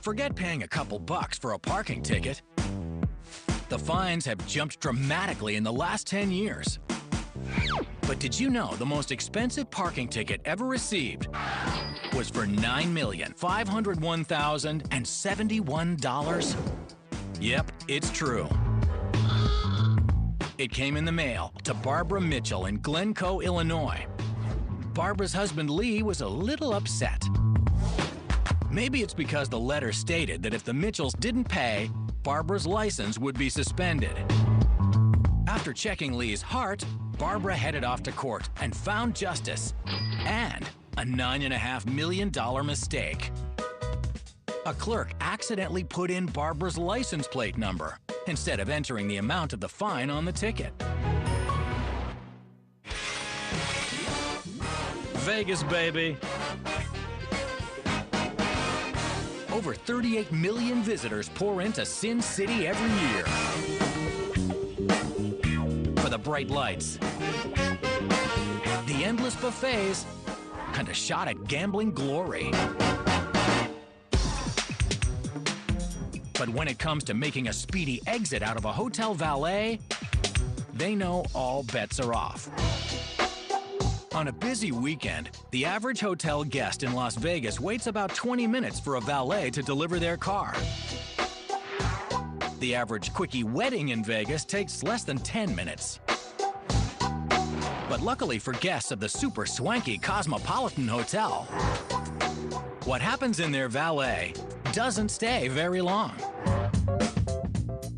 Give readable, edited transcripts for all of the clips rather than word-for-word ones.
Forget paying a couple bucks for a parking ticket. The fines have jumped dramatically in the last 10 years. But did you know the most expensive parking ticket ever received was for $9,501,071? Yep, it's true. It came in the mail to Barbara Mitchell in Glencoe, Illinois. Barbara's husband Lee was a little upset. Maybe it's because the letter stated that if the Mitchells didn't pay, Barbara's license would be suspended. After checking Lee's heart, Barbara headed off to court and found justice and a $9.5 million mistake. A clerk accidentally put in Barbara's license plate number instead of entering the amount of the fine on the ticket. Vegas, baby. Over 38 million visitors pour into Sin City every year. For the bright lights, the endless buffets, and a shot at gambling glory. But when it comes to making a speedy exit out of a hotel valet, they know all bets are off. On a busy weekend, the average hotel guest in Las Vegas waits about 20 minutes for a valet to deliver their car. The average quickie wedding in Vegas takes less than 10 minutes. But luckily for guests of the super swanky Cosmopolitan Hotel, what happens in their valet doesn't stay very long.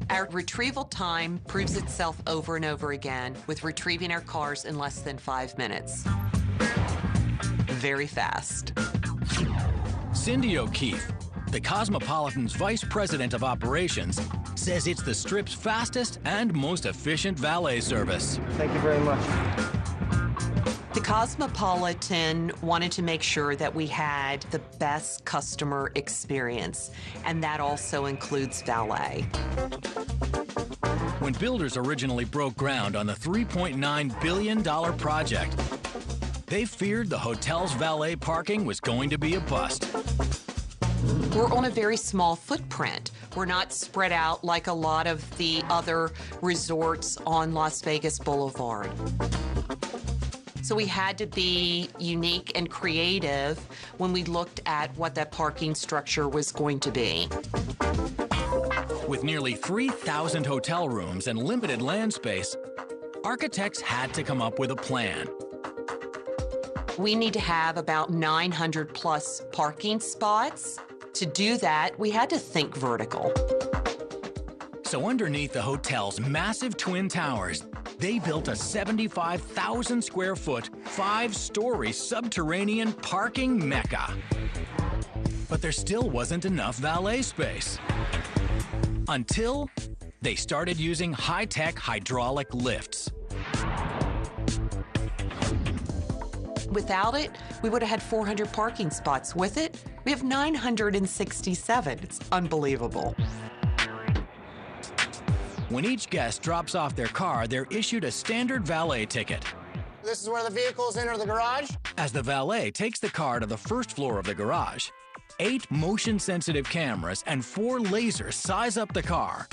Our retrieval time proves itself over and over again with retrieving our cars in less than 5 minutes. Very fast. Cindy O'Keefe, the Cosmopolitan's Vice President of Operations, says it's the Strip's fastest and most efficient valet service. Thank you very much. The Cosmopolitan wanted to make sure that we had the best customer experience, and that also includes valet. When builders originally broke ground on the $3.9 billion project, they feared the hotel's valet parking was going to be a bust. We're on a very small footprint. We're not spread out like a lot of the other resorts on Las Vegas Boulevard. So we had to be unique and creative when we looked at what that parking structure was going to be. With nearly 3,000 hotel rooms and limited land space, architects had to come up with a plan. We need to have about 900 plus parking spots. To do that, we had to think vertical. So underneath the hotel's massive twin towers, they built a 75,000 square foot, 5-story subterranean parking mecca. But there still wasn't enough valet space. Until they started using high-tech hydraulic lifts. Without it, we would have had 400 parking spots. With it, we have 967. It's unbelievable. When each guest drops off their car, they're issued a standard valet ticket. This is where the vehicles enter the garage. As the valet takes the car to the first floor of the garage, 8 motion-sensitive cameras and 4 lasers size up the car,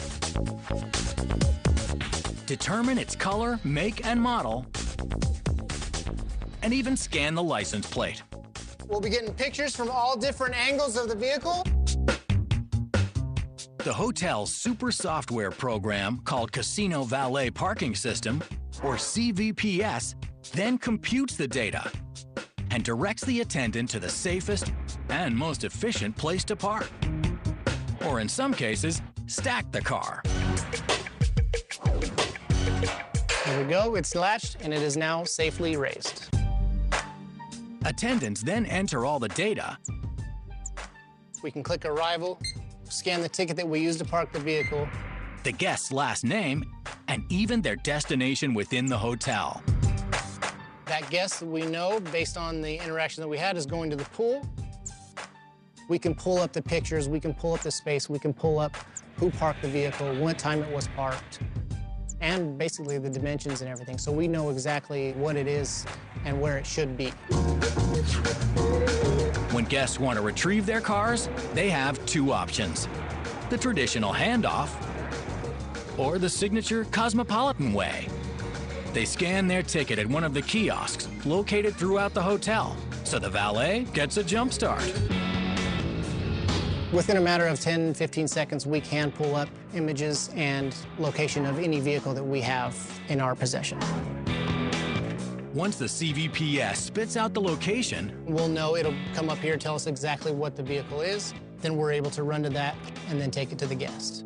determine its color, make, and model, and even scan the license plate. We'll be getting pictures from all different angles of the vehicle. The hotel's super software program, called Casino Valet Parking System, or CVPS, then computes the data and directs the attendant to the safest and most efficient place to park. Or in some cases, stack the car. There we go, it's latched and it is now safely raised. Attendants then enter all the data. We can click arrival, scan the ticket that we used to park the vehicle, the guest's last name, and even their destination within the hotel. That guest that we know, based on the interaction that we had, is going to the pool. We can pull up the pictures, we can pull up the space, we can pull up who parked the vehicle, what time it was parked, and basically the dimensions and everything. So we know exactly what it is and where it should be. When guests want to retrieve their cars, they have two options: the traditional handoff or the signature Cosmopolitan way. They scan their ticket at one of the kiosks located throughout the hotel, so the valet gets a jump start. Within a matter of 10, 15 seconds, we can pull up images and location of any vehicle that we have in our possession. Once the CVPS spits out the location, We'll know, it'll come up here, tell us exactly what the vehicle is. Then we're able to run to that and then take it to the guest.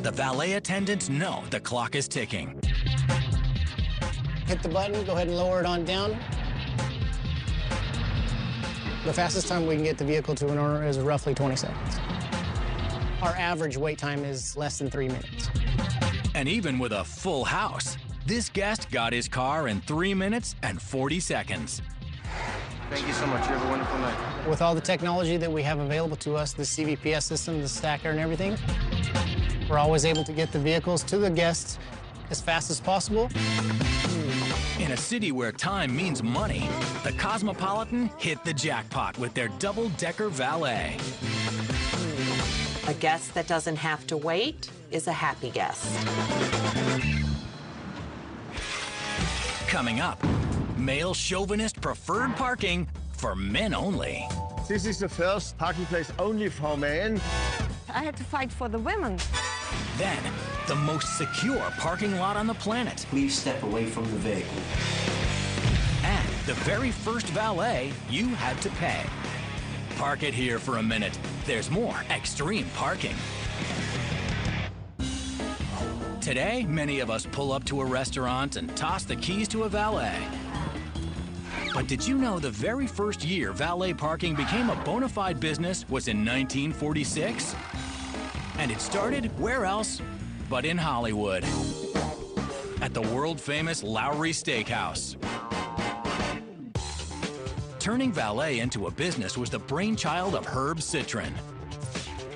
the valet attendants know the clock is ticking. Hit the button, go ahead and lower it on down. The fastest time we can get the vehicle to an owner is roughly 20 seconds. Our average wait time is less than 3 minutes. And even with a full house, this guest got his car in 3 minutes and 40 seconds. Thank you so much. You have a wonderful night. With all the technology that we have available to us, the CVPS system, the stacker and everything, we're always able to get the vehicles to the guests as fast as possible. In a city where time means money, the Cosmopolitan hit the jackpot with their double-decker valet. A guest that doesn't have to wait is a happy guest. Coming up, male chauvinist preferred parking for men only. This is the first parking place only for men. I had to fight for the women. Then, the most secure parking lot on the planet. Please step away from the vehicle. And the very first valet you had to pay. Park it here for a minute. There's more extreme parking. Today, many of us pull up to a restaurant and toss the keys to a valet. But did you know the very first year valet parking became a bona fide business was in 1946? And it started where else but in Hollywood, at the world-famous Lowry Steakhouse. Turning valet into a business was the brainchild of Herb Citron.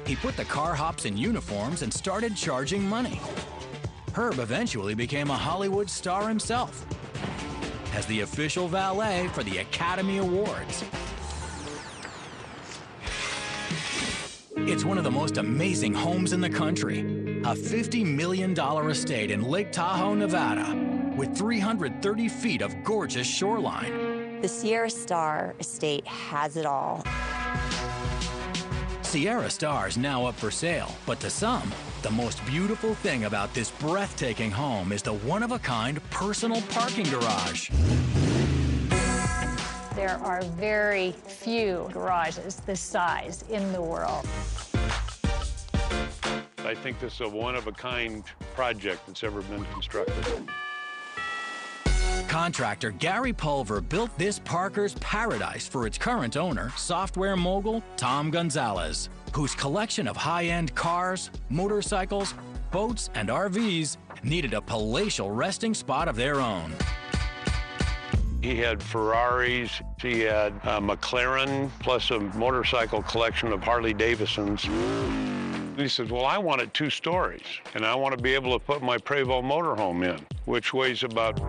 He put the car hops in uniforms and started charging money. Herb eventually became a Hollywood star himself as the official valet for the Academy Awards. It's one of the most amazing homes in the country, a $50 million estate in Lake Tahoe, Nevada, with 330 feet of gorgeous shoreline. The Sierra Star estate has it all. Sierra Star is now up for sale, but to some, the most beautiful thing about this breathtaking home is the one-of-a-kind personal parking garage. There are very few garages this size in the world. I think this is a one-of-a-kind project that's ever been constructed. Contractor Gary Pulver built this Parker's paradise for its current owner, software mogul Tom Gonzalez, whose collection of high-end cars, motorcycles, boats, and RVs needed a palatial resting spot of their own. He had Ferraris, he had a McLaren, plus a motorcycle collection of Harley-Davidsons. He says, well, I want it 2 stories, and I want to be able to put my Prevost motorhome in, which weighs about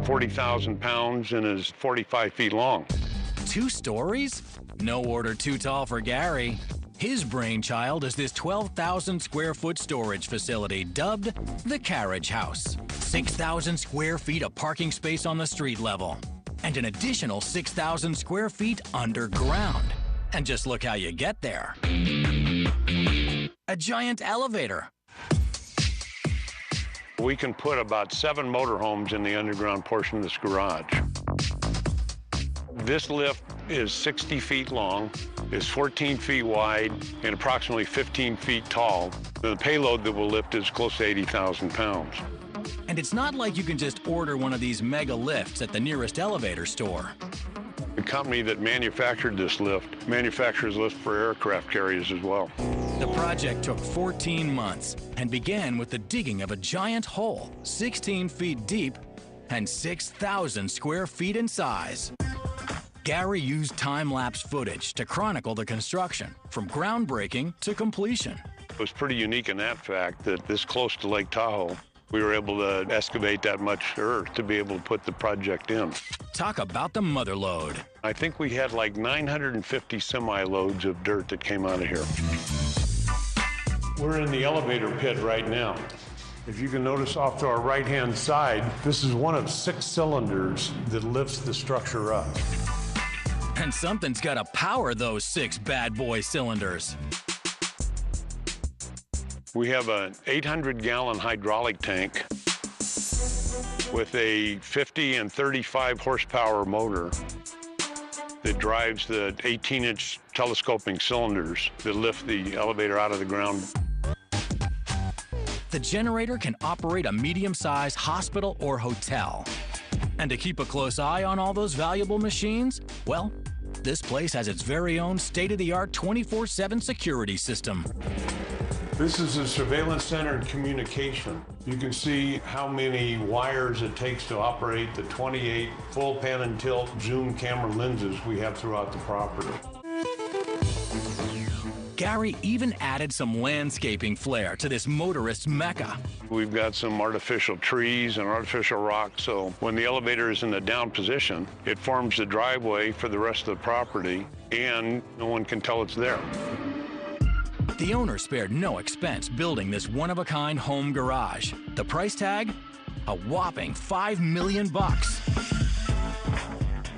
40,000 pounds and is 45 feet long. 2 stories? No order too tall for Gary. His brainchild is this 12,000 square foot storage facility dubbed the Carriage House. 6,000 square feet of parking space on the street level, and an additional 6,000 square feet underground. And just look how you get there. A giant elevator. We can put about 7 motorhomes in the underground portion of this garage. This lift is 60 feet long, is 14 feet wide, and approximately 15 feet tall. The payload that will lift is close to 80,000 pounds. And it's not like you can just order one of these mega lifts at the nearest elevator store. The company that manufactured this lift manufactures lifts for aircraft carriers as well. The project took 14 months and began with the digging of a giant hole 16 feet deep and 6,000 square feet in size. Gary used time-lapse footage to chronicle the construction from groundbreaking to completion. It was pretty unique in that fact that this close to Lake Tahoe, We were able to excavate that much earth to be able to put the project in. Talk about the mother lode. I think we had like 950 semi-loads of dirt that came out of here. We're in the elevator pit right now. If you can notice off to our right-hand side, this is one of 6 cylinders that lifts the structure up. And something's got to power those 6 bad boy cylinders. We have an 800-gallon hydraulic tank with a 50 and 35 horsepower motor that drives the 18-inch telescoping cylinders that lift the elevator out of the ground. The generator can operate a medium-sized hospital or hotel. And to keep a close eye on all those valuable machines, well, this place has its very own state-of-the-art 24/7 security system. This is a surveillance center and communication. You can see how many wires it takes to operate the 28 full pan and tilt zoom camera lenses we have throughout the property. Gary even added some landscaping flair to this motorist's mecca. We've got some artificial trees and artificial rocks, so when the elevator is in the down position, it forms the driveway for the rest of the property, and no one can tell it's there. The owner spared no expense building this one-of-a-kind home garage. The price tag? A whopping $5 million.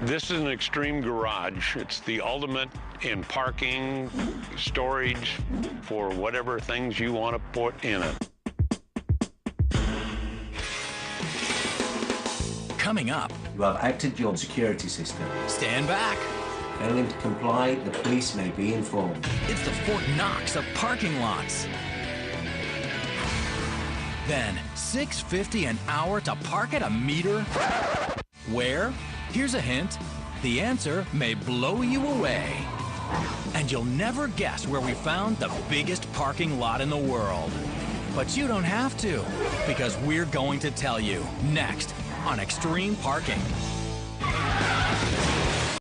This is an extreme garage. It's the ultimate in parking, storage, for whatever things you want to put in it. Coming up, You have acted your security system. stand back. Failing to comply, the police may be informed. It's the Fort Knox of parking lots. Then, $6.50 an hour to park at a meter? Where? Here's a hint. The answer may blow you away. And you'll never guess where we found the biggest parking lot in the world. But you don't have to, because we're going to tell you next on Extreme Parking.